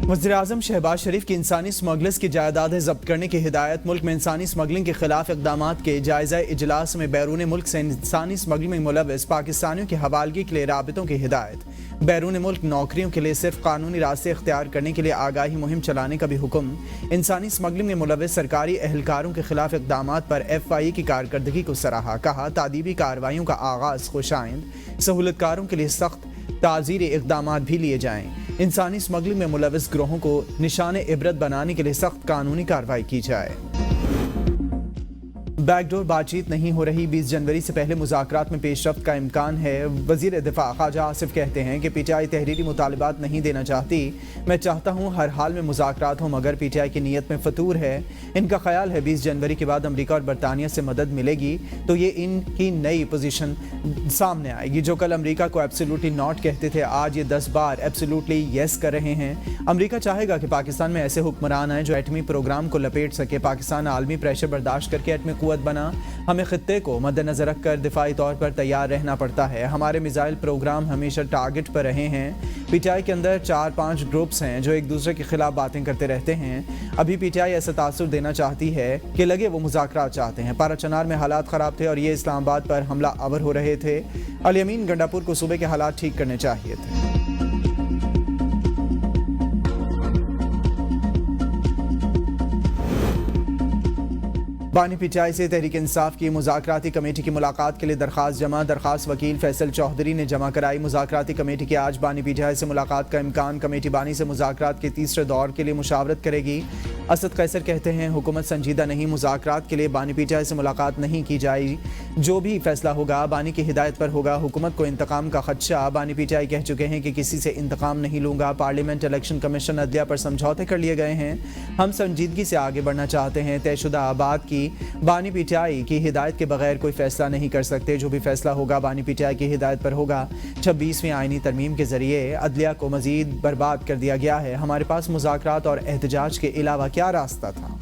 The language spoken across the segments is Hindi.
वज़ीर-ए-आज़म शहबाज शरीफ की इंसानी स्मगलर्स की जायदादें जब्त करने की हिदायत। मुल्क में इंसानी स्मगलिंग के खिलाफ इकदाम के जायजा इजलास में बैरून मुल्क से इंसानी स्मगलिंग में मुलव्वस पाकिस्तानियों की हवालगी के लिए राबितों की हिदायत। बैरून मुल्क नौकरियों के लिए सिर्फ कानूनी रास्ते इख्तियार करने के लिए आगाही मुहिम चलाने का भी हुक्म। इंसानी स्मगलिंग में मुलव्वस सरकारी एहलकारों के खिलाफ इकदाम पर FI की कारकर्दगी को सराहा। कहा तादीबी कार्रवाइयों का आगाज़ खुशाइंद, सहूलतकारों के लिए सख्त ताज़ीरी इकदाम भी लिए जाएँ। इंसानी स्मगलिंग में मुलव्वस गिरोहों को निशान इबरत बनाने के लिए सख्त कानूनी कार्रवाई की जाए। बैकडोर बातचीत नहीं हो रही, 20 जनवरी से पहले मुज़ाकरात में पेशरफ्त का इम्कान है। वज़ीर दिफा ख्वाजा आसिफ कहते हैं कि PTI तहरीरी मुतालिबात नहीं देना चाहती। मैं चाहता हूँ हर हाल में मुज़ाकरात हों, मगर PTI की नीयत में फतूर है। इनका ख्याल है 20 जनवरी के बाद अमरीका और बरतानिया से मदद मिलेगी तो ये इनकी नई पोजीशन सामने आएगी। जो कल अमरीका को एब्सोल्युटली नॉट कहते थे, आज ये 10 बार एब्सोल्युटली येस कर रहे हैं। अमरीका चाहेगा कि पाकिस्तान में ऐसे हुक्मरान आए जो एटमी प्रोग्राम को लपेट सके। पाकिस्तान आलमी प्रेशर बर्दाश्त करके एटमी कुव्वत बना। हमें खित्ते को मद्देनजर रखकर दिफाई तौर पर तैयार रहना पड़ता है। हमारे मिसाइल प्रोग्राम हमेशा टारगेट पर रहे हैं। PTI के अंदर 4-5 ग्रुप्स हैं जो एक दूसरे के खिलाफ बातें करते रहते हैं। अभी PTI ऐसा तासुर देना चाहती है कि लगे वो मुज़ाकरात चाहते हैं। पाराचनार में हालात ख़राब थे और ये इस्लामाबाद पर हमला आवर हो रहे थे। अल-यमीन गंडापुर को सूबे के हालात ठीक करने चाहिए थे। बानी PTI से तहरीक इंसाफ की मुज़ाकराती कमेटी की मुलाकात के लिए दरख्वास्त जमा। दरख्वास्त वकील फैसल चौधरी ने जमा कराई। मुज़ाकराती कमेटी की आज बानी PTI से मुलाकात का इम्कान। कमेटी बानी से मुज़ाकरात के तीसरे दौर के लिए मुशावरत करेगी। असद कैसर कहते हैं हुकूमत संजीदा नहीं, मुज़ाकरात के लिए बानी PTI से मुलाकात नहीं की जाएगी। जो भी फैसला होगा बानी की हिदायत पर होगा। हुकूमत को इंतकाम का खदशा। बानी PTI कह चुके हैं कि किसी से इंतकाम नहीं लूँगा। पार्लियामेंट, इलेक्शन कमीशन, अदलिया पर समझौते कर लिए गए हैं। हम संजीदगी से आगे बढ़ना चाहते हैं। तयशुदा आबाद की बानी PTI की हिदायत के बगैर कोई फैसला नहीं कर सकते। जो भी फैसला होगा बानी PTI की हिदायत पर होगा। 26वीं आईनी तरमीम के जरिए अदलिया को मजीद बर्बाद कर दिया गया है। हमारे पास मुज़ाकरात और एहतजाज के अलावा क्या रास्ता था?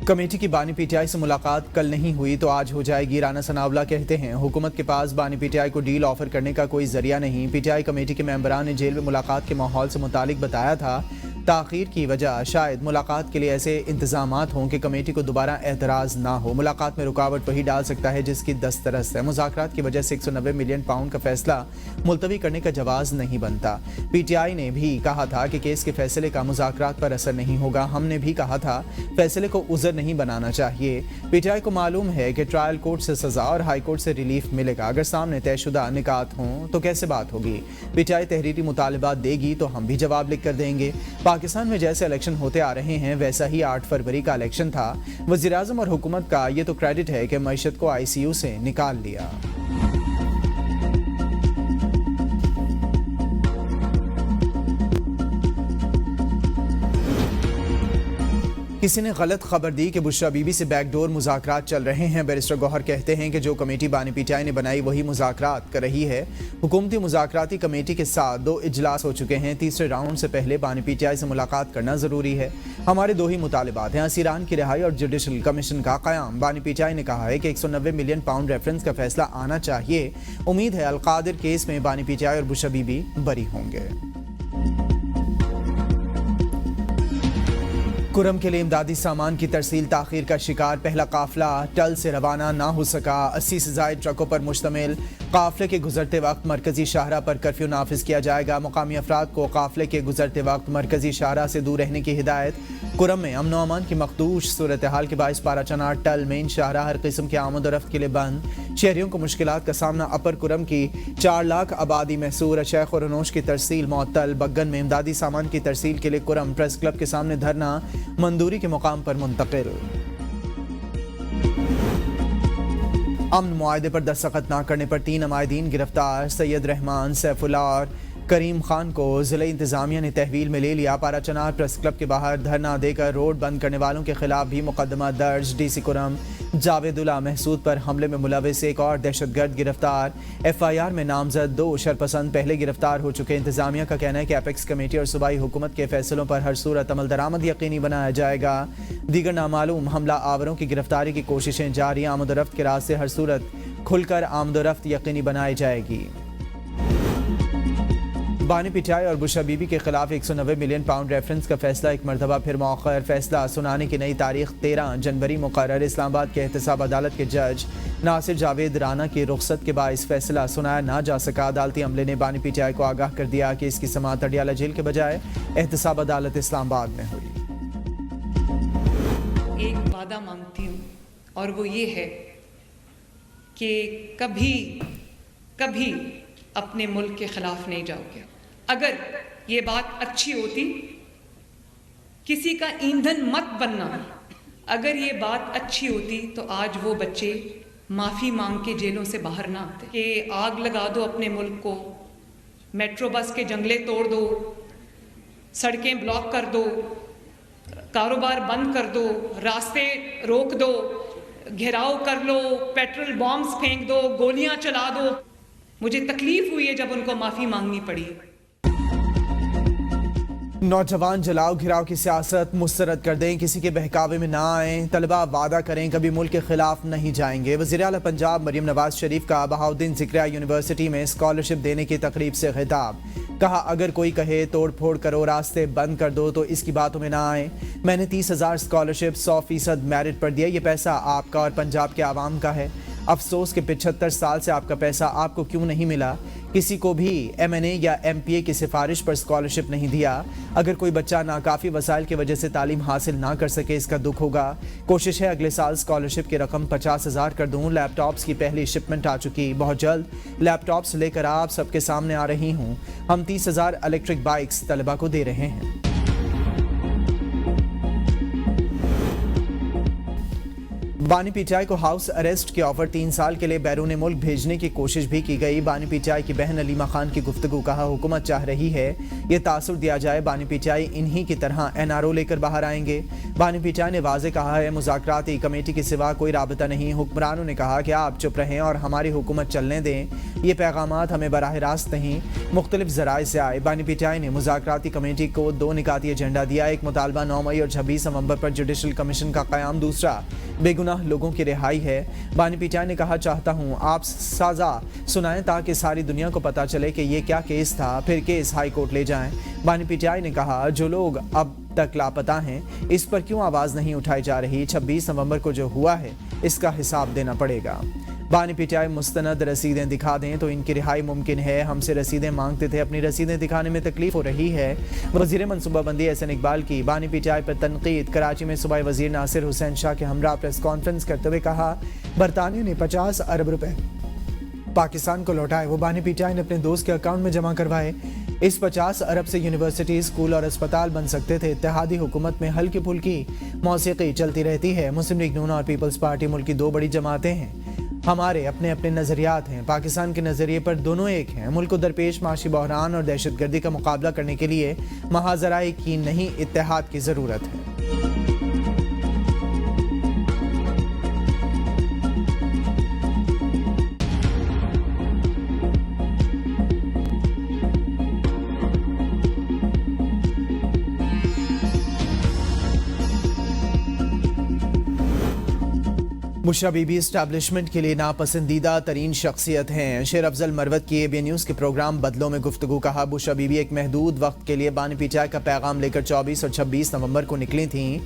कमेटी की बानी PTI से मुलाकात कल नहीं हुई तो आज हो जाएगी। राना सनाउल्लाह कहते हैं हुकूमत के पास बानी PTI को डील ऑफर करने का कोई जरिया नहीं। PTI कमेटी के मेंबरान ने जेल में मुलाकात के माहौल से मुतालिक बताया था। ताख़ीर की वजह शायद मुलाकात के लिए ऐसे इंतजामात हों कि कमेटी को दोबारा एतराज़ ना हो। मुलाकात में रुकावट वही डाल सकता है जिसकी दस्तरस है। मुज़ाकरात की वजह से 190 मिलियन पाउंड का फैसला मुलतवी करने का जवाज़ नहीं बनता। PTI ने भी कहा था कि केस के फैसले का मुज़ाकरात पर असर नहीं होगा। हमने भी कहा था फैसले को उज़र नहीं बनाना चाहिए। PTI को मालूम है कि ट्रायल कोर्ट से सज़ा और हाई कोर्ट से रिलीफ मिलेगा। अगर सामने तयशुदा निकात हों तो कैसे बात होगी? PTI तहरीरी मुतालिबात देगी तो हम भी जवाब लिख कर देंगे। पाकिस्तान में जैसे इलेक्शन होते आ रहे हैं वैसा ही 8 फरवरी का इलेक्शन था। वज़ीर-ए-आज़म और हुकूमत का ये तो क्रेडिट है कि मईशत को ICU से निकाल लिया। किसी ने गलत खबर दी कि बुशरा बीबी से बैकडोर मुज़ाकरात चल रहे हैं। बैरिस्टर गौहर कहते हैं कि जो कमेटी बानी PTI ने बनाई वही मुज़ाकरात कर रही है। हुकूमती मुज़ाकराती कमेटी के साथ 2 इजलास हो चुके हैं। तीसरे राउंड से पहले बानी PTI से मुलाकात करना ज़रूरी है। हमारे 2 ही मुतालिबात हैं, असीरान की रिहाई और जुडिशल कमीशन का क़याम। बानी PTI ने कहा है कि 190 मिलियन पाउंड रेफरेंस का फैसला आना चाहिए। उम्मीद है अलकादिर केस में बानी PTI और बुशरा बीबी बरी होंगे। कुरम के लिए इमदादी सामान की तरसील ताख़ीर का शिकार। पहला काफिला टल से रवाना ना हो सका। 80 से ज़ायद ट्रकों पर मुश्तमिल काफिले के गुजरते वक्त मरकजी शाहरा पर कर्फ्यू नाफिज किया जाएगा। मुकामी अफराद को काफिले के गुजरते वक्त मरकजी शाहरा से दूर रहने की हिदायत। कुरम में अमन अमान की मखदूश सूरत हाल के बायस पाराचनार, टल, मेन शाहरा हर किस्म के आमद और रफ्त के लिए बंद। शहरियों को मुश्किलात का सामना। अपर कुरम की 4 लाख आबादी महसूर। शेख और अनोश की तरसील मअतल। बग्गन में इमदादी सामान की तरसील के लिए कुरम प्रेस क्लब के सामने धरना मंदूरी के मुकाम पर मुंतकिल। अमन मुआहदे पर दस्तखत न करने पर 3 अमायदीन गिरफ्तार। सैयद रहमान, सैफुल्लाह और करीम खान को जिला इंतजामिया ने तहवील में ले लिया। पाराचनार प्रेस क्लब के बाहर धरना देकर रोड बंद करने वालों के खिलाफ भी मुकदमा दर्ज। डीसी कुरम जावेदुल्ला महसूद पर हमले में मुलविस एक और दहशतगर्द गिरफ्तार। FIR में नामजद 2 शरपसंद पहले गिरफ्तार हो चुके। इंतजामिया का कहना है कि एपेक्स कमेटी और सूबाई हुकूमत के फैसलों पर हर सूरत अमल दरामद यकीनी बनाया जाएगा। दीगर नामालूम हमला आवरों की गिरफ्तारी की कोशिशें जारी। आमदोरफ्त के रास्ते हर सूरत खुलकर आमदोरफ्त यकीनी बनाई जाएगी। बानी पिटाई और बुशा बीबी के खिलाफ 190 मिलियन पाउंड रेफरेंस का फैसला एक मरतबा फिर मौखर। फैसला सुनाने की नई तारीख 13 जनवरी मुकर्रर। इस्लामाबाद के एहतसाब अदालत के जज नासिर जावेद राना की रुख्सत के बाइस फैसला सुनाया ना जा सका। अदालती अमले ने बानी पिटाई को आगाह कर दिया कि इसकी समाअत अडियाला जेल के बजाय एहतसाब अदालत इस्लामाबाद में हुई। एक वादा मांगती हूँ और वो ये है कि कभी कभी अपने मुल्क के खिलाफ नहीं जाओगे। अगर ये बात अच्छी होती, किसी का ईंधन मत बनना, अगर ये बात अच्छी होती तो आज वो बच्चे माफ़ी मांग के जेलों से बाहर ना आते। कि आग लगा दो अपने मुल्क को, मेट्रो बस के जंगले तोड़ दो, सड़कें ब्लॉक कर दो, कारोबार बंद कर दो, रास्ते रोक दो, घेराव कर लो, पेट्रोल बॉम्ब्स फेंक दो, गोलियां चला दो। मुझे तकलीफ हुई है जब उनको माफ़ी मांगनी पड़ी। नौजवान जलाओ घिराव की सियासत मुस्तरद कर दें, किसी के बहकावे में ना आएँ। तलबा वादा करें कभी मुल्क के खिलाफ नहीं जाएंगे। वज़ीर आला पंजाब मरियम नवाज शरीफ का बहाउद्दीन ज़िक्रिया यूनिवर्सिटी में स्कॉलरशिप देने की तकरीब से खिताब। कहा अगर कोई कहे तोड़ फोड़ करो, रास्ते बंद कर दो तो इसकी बातों में ना आए। मैंने 30,000 स्कॉलरशिप 100% मेरिट पर दिया। ये पैसा आपका और पंजाब के आवाम का है। अफसोस के 75 साल से आपका पैसा आपको क्यों नहीं मिला। किसी को भी MNA या MPA की सिफारिश पर स्कॉलरशिप नहीं दिया। अगर कोई बच्चा नाकाफ़ी वसाइल की वजह से तालीम हासिल ना कर सके, इसका दुख होगा। कोशिश है अगले साल स्कॉलरशिप की रकम 50,000 कर दूं। लैपटॉप्स की पहली शिपमेंट आ चुकी, बहुत जल्द लैपटॉप्स लेकर आप सबके सामने आ रही हूँ। हम 30,000 इलेक्ट्रिक बाइक्स तलबा को दे रहे हैं। बानी पिटाई को हाउस अरेस्ट के ऑफर 3 साल के लिए बैरून मुल्क भेजने की कोशिश भी की गई। बानी पिटाई की बहन अलीमा खान की गुफ्तगू। कहा हुकूमत चाह रही है ये तासुर दिया जाए बानी पिटाई इन्हीं की तरह NRO लेकर बाहर आएंगे। बानी पिटाई ने वाजे कहा है मुज़ाकराती कमेटी के सिवा कोई राबता नहीं। हुक्मरानों ने कहा कि आप चुप रहें और हमारी हुकूमत चलने दें। ये पैगामात हमें बराह रास्त नहीं मुख्तलिफ ज़राए से आए। बानी पिटाई ने मुज़ाकराती कमेटी को 2 निकाती एजेंडा दिया। एक मुतालबा 9 मई और 26 नवंबर पर जुडिशल कमीशन का क़याम, दूसरा बेगुनाह लोगों की रिहाई है। बानी पिटाई ने कहा चाहता हूँ आप सज़ा सुनाएं ताकि सारी दुनिया को पता चले कि ये क्या केस था, फिर केस हाई कोर्ट ले जाएं। बानी पिटाई ने कहा जो लोग अब तक लापता हैं इस पर क्यों आवाज़ नहीं उठाई जा रही। 26 नवंबर को जो हुआ है इसका हिसाब देना पड़ेगा। बानी पिटाई मुस्तनद रसीदें दिखा दें तो इनकी रिहाई मुमकिन है। हमसे रसीदें मांगते थे, अपनी रसीदें दिखाने में तकलीफ हो रही है। वज़ीर मनसूबाबंदी एहसन इकबाल की बानी पिटाई पर तनकीद। कराची में सूबाई वज़ीर नासिर हुसैन शाह के हमरा प्रेस कॉन्फ्रेंस करते हुए कहा बरतानिया ने 50 अरब रुपए पाकिस्तान को लौटाए, वो बानी पिटाई ने अपने दोस्त के अकाउंट में जमा करवाए। इस 50 अरब से यूनिवर्सिटी, स्कूल और अस्पताल बन सकते थे। इत्तेहादी हुकूमत में हल्की फुल्की मौसीकी चलती रहती है। मुस्लिम लीग नून और पीपल्स पार्टी मुल्क की 2 बड़ी जमातें हैं। हमारे अपने अपने नज़रियात हैं। पाकिस्तान के नज़रिए पर दोनों एक हैं। मुल्क को दरपेश माशी बहरान और दहशतगर्दी का मुकाबला करने के लिए महाजराए की नहीं इत्तेहाद की ज़रूरत है। बुशरा बीबी इस्टेब्लिशमेंट के लिए नापसंदीदा तरीन शख्सियत हैं। शेर अफजल मरवत की ABN न्यूज़ के प्रोग्राम बदलों में गुफ्तगू। कहा बुशरा बीबी एक महदूद वक्त के लिए बानी पिटाई का पैगाम लेकर 24 और 26 नवंबर को निकली थीं।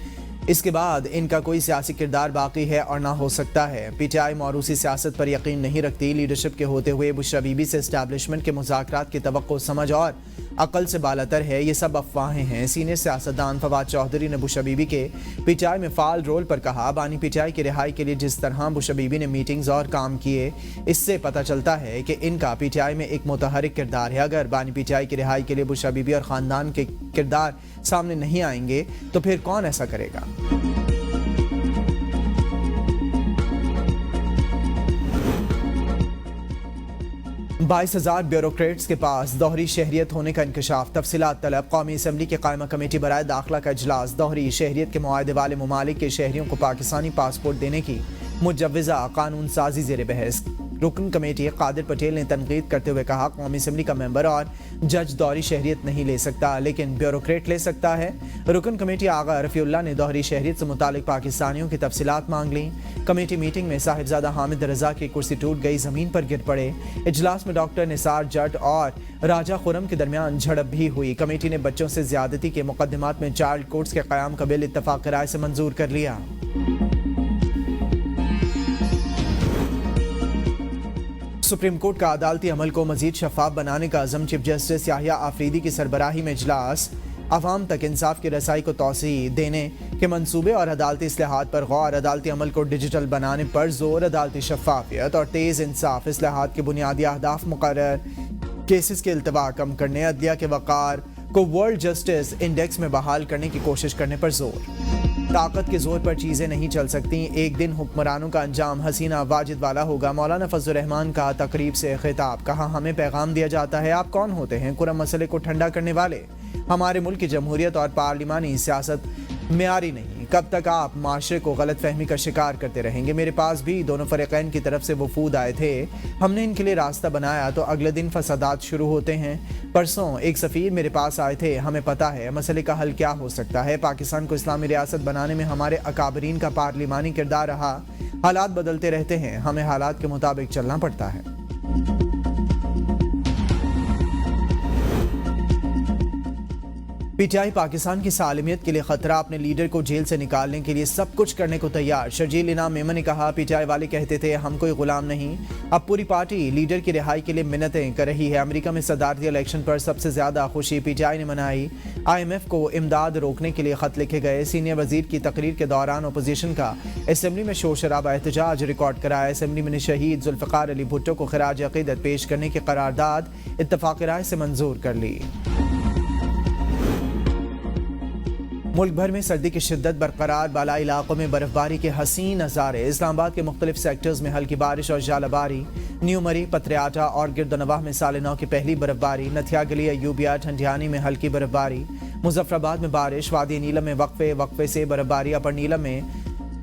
इसके बाद इनका कोई सियासी किरदार बाकी है और ना हो सकता है। पीटीआई मौरूसी सियासत पर यकीन नहीं रखती। लीडरशिप के होते हुए बुशरा बीबी से इस्टेब्लिशमेंट के मुज़ाकरात की तवक्को समझ और अकल से बालातर है। ये सब अफवाहें हैं। सीनियर सियासतदान फवाद चौधरी ने बुशरा बीबी के पीटीआई में फ़ाल रोल पर कहा बानी पीटीआई की रिहाई के लिए जिस तरह बुशरा बीबी ने मीटिंग्स और काम किए, इससे पता चलता है कि इनका पीटीआई में एक मुतहरिक किरदार है। अगर बानी पीटीआई की रिहाई के लिए बुशरा बीबी और ख़ानदान के किरदार सामने नहीं आएंगे तो फिर कौन ऐसा करेगा। 22,000 ब्यूरोक्रेट्स के पास दोहरी शहरियत होने का इंकशाफ, तफसीलात तलब। कौमी असम्बली की कायमा कमेटी बराए दाखिला का इजलास, दोहरी शहरियत के मुआहदे वाले ममालिक के शहरियों को पाकिस्तानी पासपोर्ट देने की मुजव्वज़ा कानून साजी ज़ेर बहस। रुकन कमेटी कादिर पटेल ने तनकीद करते हुए कहा, कौमी असम्बली का मेंबर और जज दोहरी शहरियत नहीं ले सकता, लेकिन ब्यूरोक्रेट ले सकता है। रुकन कमेटी आगा रफ़ीउल्लाह ने दोहरी शहरियत से मुतालिक पाकिस्तानियों की तफसीलात मांग ली। कमेटी मीटिंग में साहिबजादा हामिद रजा की कुर्सी टूट गई, ज़मीन पर गिर पड़े। इजलास में डॉक्टर निसार जट और राजा खुरम के दरमियान झड़प भी हुई। कमेटी ने बच्चों से ज्यादती के मुकदमात में चाइल्ड कोर्ट्स के क़याम का बिल इत्तफाक राय से मंजूर कर लिया। सुप्रीम कोर्ट का अदालती अमल को मजीद शफाफ बनाने का अज़म, चीफ जस्टिस याहिया आफरीदी की सरबराही में इजलास। अवाम तक इंसाफ की रसाई को तोसी देने के मंसूबे और अदालती इस्लाहात पर गौर, अदालती अमल को डिजिटल बनाने पर जोर, अदालती शफाफियत और तेज़ इंसाफ इस्लाहात के बुनियादी अहदाफ मुकर्रर, केसेस के इल्तवा कम करने, अदलिया के वक़ार को वर्ल्ड जस्टिस इंडेक्स में बहाल करने की कोशिश करने पर जोर। ताकत के जोर पर चीज़ें नहीं चल सकती, एक दिन हुक्मरानों का अंजाम हसीना वाजिद वाला होगा। मौलाना फजल रहमान का तकरीब से खिताब, कहा हमें पैगाम दिया जाता है, आप कौन होते हैं कुरम मसले को ठंडा करने वाले? हमारे मुल्क की जमहूरियत और पार्लिमानी सियासत मेयारी नहीं, कब तक आप माशरे को गलत फहमी का शिकार करते रहेंगे? मेरे पास भी दोनों फरीकैन की तरफ से वफूद आए थे, हमने इनके लिए रास्ता बनाया तो अगले दिन फसादात शुरू होते हैं। परसों एक सफ़ीर मेरे पास आए थे, हमें पता है मसले का हल क्या हो सकता है। पाकिस्तान को इस्लामी रियासत बनाने में हमारे अकाबरीन का पार्लिमानी किरदार रहा। हालात बदलते रहते हैं, हमें हालात के मुताबिक चलना पड़ता है। पीटीआई पाकिस्तान की सालमियत के लिए खतरा, अपने लीडर को जेल से निकालने के लिए सब कुछ करने को तैयार। शर्जील इनाम मेमन ने कहा, पीटीआई वाले कहते थे हम कोई गुलाम नहीं, अब पूरी पार्टी लीडर की रिहाई के लिए मिन्नतें कर रही है। अमेरिका में सदारती इलेक्शन पर सबसे ज्यादा खुशी पीटीआई ने मनाई। IMF को इमदाद रोकने के लिए खत लिखे गए। सीनियर वजीर की तकरीर के दौरान अपोजिशन का असम्बली में शोर शराबा एहतजाज रिकॉर्ड कराया। असम्बली में शहीद जुल्फ़िकार अली भुट्टो को खिराज अक़ीदत पेश करने की करारदाद इत्तफाक़ राय से मंजूर कर ली। मुल्क भर में सर्दी की शिद्दत बरकरार, बालाई इलाकों में बर्फबारी के हसीन नज़ारे। इस्लामाबाद के मुख्तलिफ सेक्टर्स में हल्की बारिश और जालाबारी। न्यू मरी, पत्रियाटा और गिरदनवाह में साल नौ की पहली बर्फबारी। नथिया गली, अयूबिया, ठंडियानी में हल्की बर्फबारी। मुजफ्फराबाद में बारिश। वादी नीलम में वक्फे से बर्फबारी। अपर नीलम में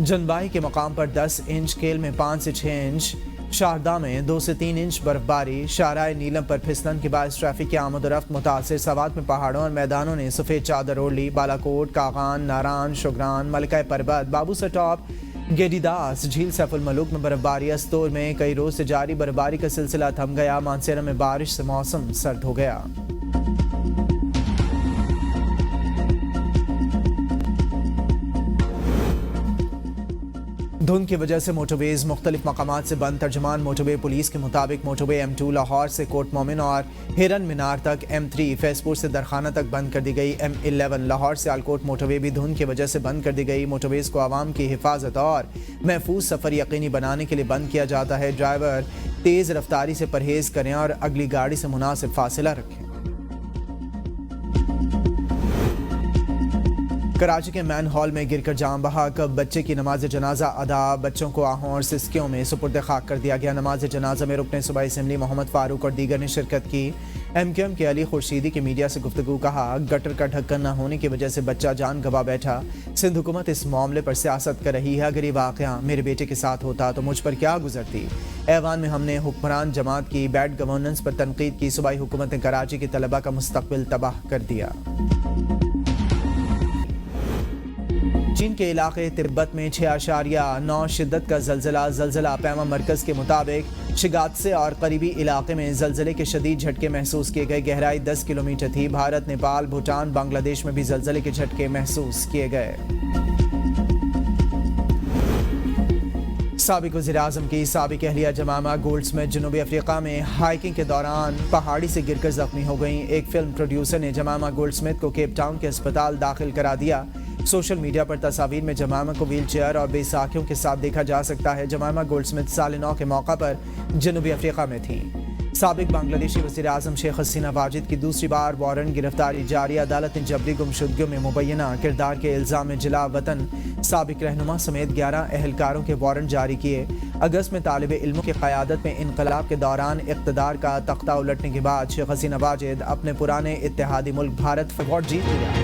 जनबाई के मकाम पर 10 इंच, केल में 5 से 6 इंच, शारदा में 2 से 3 इंच बर्फबारी। शाहराए नीलम पर फिसलन के बाद ट्रैफिक की आमद-ओ-रफ्त मुतासिर। सवात में पहाड़ों और मैदानों ने सफ़ेद चादर ओढ़ ली। बालाकोट, कागान, नारान, शुगरान, मलका पर्वत, बाबू सटॉप, गेडीदास, झील सैफुल मलूक में बर्फबारी। अस्तोर में कई रोज से जारी बर्फबारी का सिलसिला थम गया। मानसेरा में बारिश से मौसम सर्द हो गया। धुंध की वजह से मोटरवेज मुख्तलिफ मकामात से बंद। तर्जमान मोटरवे पुलिस के मुताबिक मोटरवे M2 लाहौर से कोट मोमिन और हिरन मीनार तक, M3 फैसपुर से दरखाना तक बंद कर दी गई। M11 लाहौर से आलकोट मोटरवे भी धुंध की वजह से बंद कर दी गई। मोटरवेज को आवाम की हिफाजत और महफूज सफ़र यकीनी बनाने के लिए बंद किया जाता है। ड्राइवर तेज़ रफ्तारी से परहेज़ करें और अगली गाड़ी से मुनासिब फासिला रखें। कराची के मैन हॉल में गिरकर जान बहक बच्चे की नमाज जनाजा अदा। बच्चों को आहों और सिस्कियों में सुपुर्द खाक कर दिया गया। नमाज जनाजा में रुकने सूबाई असेंबली मोहम्मद फारूक और दीगर ने शिरकत की। MQM के अली खुर्शीदी की मीडिया से गुफ्तगू, कहा गटर का ढक्कन न होने की वजह से बच्चा जान गंवा बैठा। सिंध हुकूमत इस मामले पर सियासत कर रही है। अगर ये वाक़या मेरे बेटे के साथ होता तो मुझ पर क्या गुजरती। ऐवान में हमने हुक्मरान जमात की बैड गवर्नेंस पर तनकीद की। सूबाई हुकूमत ने कराची के तलबा का मुस्तकबिल तबाह कर दिया। चीन के इलाके तिब्बत में 6.9 शिद्दत का जल्जला पैमा मरकज के मुताबिक शिगात्से और करीबी इलाके में जल्जले के शदीद झटके महसूस किए गए। गहराई 10 किलोमीटर थी। भारत, नेपाल, भूटान, बांग्लादेश में भी जल्जले के झटके महसूस किए गए। साबिक वज़ीर-ए-आज़म की साबिक अहलिया जमामा गोल्डस्मिथ जनूबी अफ्रीका में हाइकिंग के दौरान पहाड़ी से गिरकर जख्मी हो गई। एक फिल्म प्रोड्यूसर ने जमामा गोल्डस्मिथ को केप टाउन के अस्पताल दाखिल करा दिया। सोशल मीडिया पर तस्वीर में जमामा को व्हील चेयर और बेसाखियों के साथ देखा जा सकता है। जमामा गोल्डस्मिथ साल 9 के मौका पर जनूबी अफ्रीका में थी। साबिक बांग्लादेशी वज़ीर आज़म शेख हसीना वाजिद की दूसरी बार वारंट गिरफ्तारी जारी। अदालत ने जबरी गुमशुदगियों में मुबैना किरदार के इल्ज़ाम में जिला वतन साबिक रहनुमा समेत 11 अहलकारों के वारंट जारी किए। अगस्त में तालिब इल्मों की क़यादत में इनकलाब के दौरान इक़्तिदार का तख्ता उलटने के बाद शेख हसीना वाजिद अपने पुराने इत्तेहादी मुल्क भारत अवार्ड जीत लिया।